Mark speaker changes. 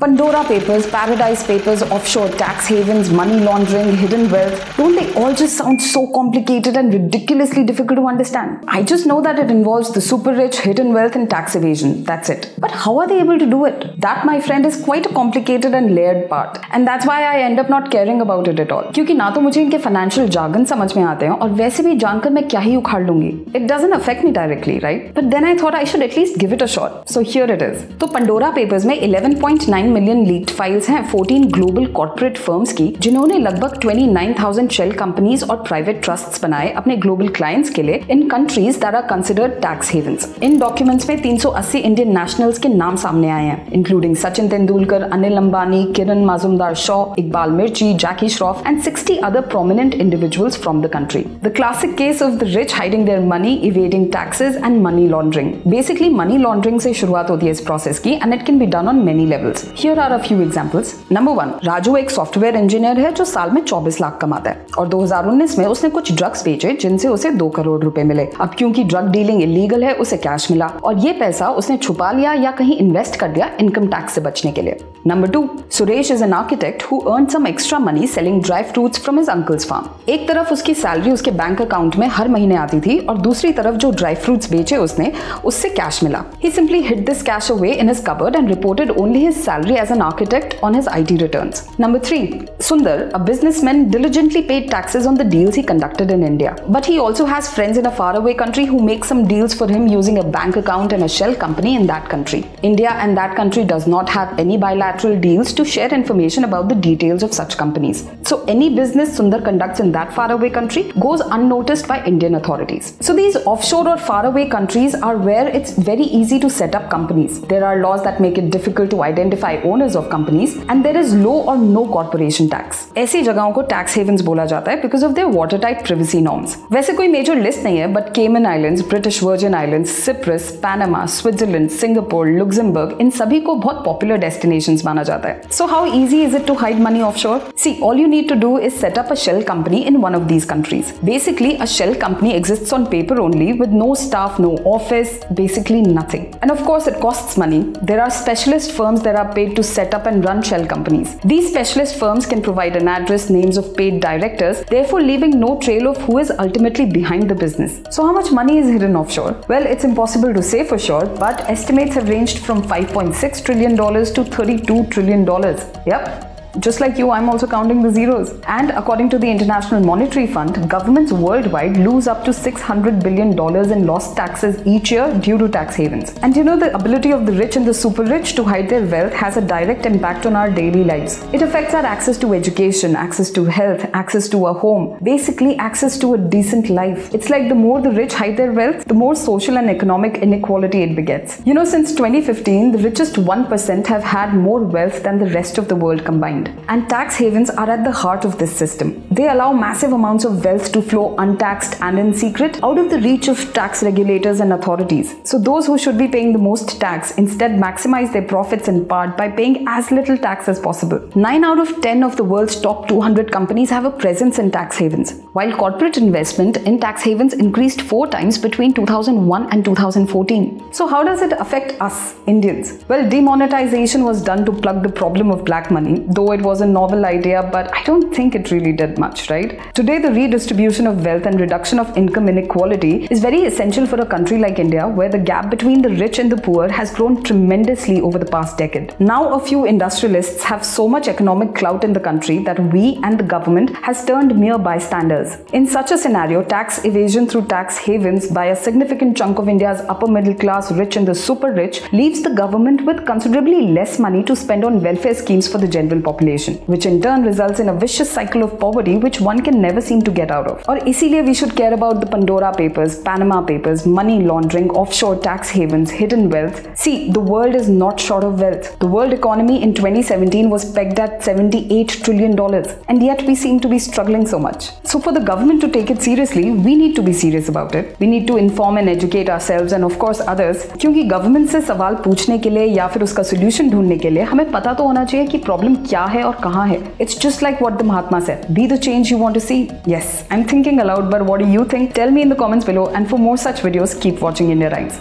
Speaker 1: Pandora Papers, Paradise Papers, offshore tax havens, money laundering, hidden wealth, don't they all just sound so complicated and ridiculously difficult to understand? I just know that it involves the super rich, hidden wealth and tax evasion. That's it. But how are they able to do it? That, my friend, is quite a complicated and layered part. And that's why I end up not caring about it at all. क्योंकि ना तो मुझे इनके financial jargon समझ में आते हैं और वैसे भी जानकर मैं क्या ही उखाड़ लूंगी. It doesn't affect me directly, right? But then I thought I should at least give it a shot. So here it is. तो Pandora Papers में 11.9 मिलियन लीक्ड फाइल्स हैं 14 ग्लोबल कॉर्पोरेट फर्म्स की, जिन्होंने लगभग 29,000 शेल कंपनीज और private trusts बनाए अपने global clients के लिए in countries that are considered tax havens. इन डॉक्यूमेंट्स में 380 इंडियन नेशनल्स के नाम सामने आए हैं, including Sachin Tendulkar, Anil Ambani, Kiran Mazumdar Shaw, Iqbal Mirchi, Jackie Shroff and 60 other prominent individuals from the country. The classic case of the rich hiding their money, evading taxes and money laundering. Basically money laundering से शुरुआत होती है इस प्रोसेस की and it can be done on many levels. Here are a few examples. Number 1, Raju एक software engineer है जो साल में 24 लाख कमाता है और 2019 में उसने कुछ ड्रग्स बेचे जिनसे उसे 2 करोड़ रुपए मिले. अब क्योंकि ड्रग डीलिंग इलीगल है उसे कैश मिला और ये पैसा उसने छुपा लिया या कहीं इन्वेस्ट कर दिया इनकम टैक्स से बचने के लिए. Number 2, Suresh is an architect who earned some extra money selling dry fruits from his uncle's farm. एक तरफ उसकी सैलरी उसके बैंक अकाउंट में हर महीने आती थी और दूसरी तरफ जो ड्राई फ्रूट्स बेचे उसने उससे कैश मिला. He simply hid this cash away in his cupboard and reported only his salary as an architect on his IT returns. Number 3, Sundar, a businessman, diligently paid taxes on the deals he conducted in India. But he also has friends in a faraway country who make some deals for him using a bank account and a shell company in that country. India and that country does not have any bilateral deals to share information about the details of such companies. So any business Sundar conducts in that faraway country goes unnoticed by Indian authorities. So these offshore or faraway countries are where it's very easy to set up companies. There are laws that make it difficult to identify owners of companies and there is low or no corporation tax. ऐसी जगहों को tax havens बोला जाता है because of their watertight privacy norms. वैसे कोई major list नहीं है but Cayman Islands, British Virgin Islands, Cyprus, Panama, Switzerland, Singapore, Luxembourg, इन सभी को बहुत popular destinations माना जाता है. So how easy is it to hide money offshore? See, all you need to do is set up a shell company in one of these countries. Basically, a shell company exists on paper only with no staff, no office, basically nothing. And of course, it costs money. There are specialist firms that are paid to set up and run shell companies. These specialist firms can provide an address, names of paid directors, therefore leaving no trail of who is ultimately behind the business. So how much money is hidden offshore? Well, it's impossible to say for sure, but estimates have ranged from $5.6 trillion to $32 trillion. Yep. Just like you, I'm also counting the zeros. And according to the International Monetary Fund, governments worldwide lose up to $600 billion in lost taxes each year due to tax havens. And you know, the ability of the rich and the super rich to hide their wealth has a direct impact on our daily lives. It affects our access to education, access to health, access to a home, basically access to a decent life. It's like the more the rich hide their wealth, the more social and economic inequality it begets. You know, since 2015, the richest 1% have had more wealth than the rest of the world combined. And tax havens are at the heart of this system. They allow massive amounts of wealth to flow untaxed and in secret out of the reach of tax regulators and authorities. So those who should be paying the most tax instead maximize their profits in part by paying as little tax as possible. 9 out of 10 of the world's top 200 companies have a presence in tax havens, while corporate investment in tax havens increased 4 times between 2001 and 2014. So how does it affect us, Indians? Well, demonetization was done to plug the problem of black money, though it was a novel idea, but I don't think it really did much, right? Today, the redistribution of wealth and reduction of income inequality is very essential for a country like India, where the gap between the rich and the poor has grown tremendously over the past decade. Now, a few industrialists have so much economic clout in the country that we and the government has turned mere bystanders. In such a scenario, tax evasion through tax havens by a significant chunk of India's upper middle class, rich and the super rich, leaves the government with considerably less money to spend on welfare schemes for the general population, which in turn results in a vicious cycle of poverty which one can never seem to get out of. और इसीलिए we should care about the Pandora Papers, Panama Papers, money laundering, offshore tax havens, hidden wealth. See, the world is not short of wealth. The world economy in 2017 was pegged at $78 trillion, and yet we seem to be struggling so much. So for the government to take it seriously, we need to be serious about it. We need to inform and educate ourselves and of course others, क्योंकि government से सवाल पूछने के लिए या फिर उसका solution ढूंढने के लिए हमें पता तो होना चाहिए कि problem क्या है और कहाँ है. It's just like what the Mahatma said. Be the change you want to see. Yes, I'm thinking aloud, but what do you think? Tell me in the comments below, and for more such videos, keep watching India Rhymes.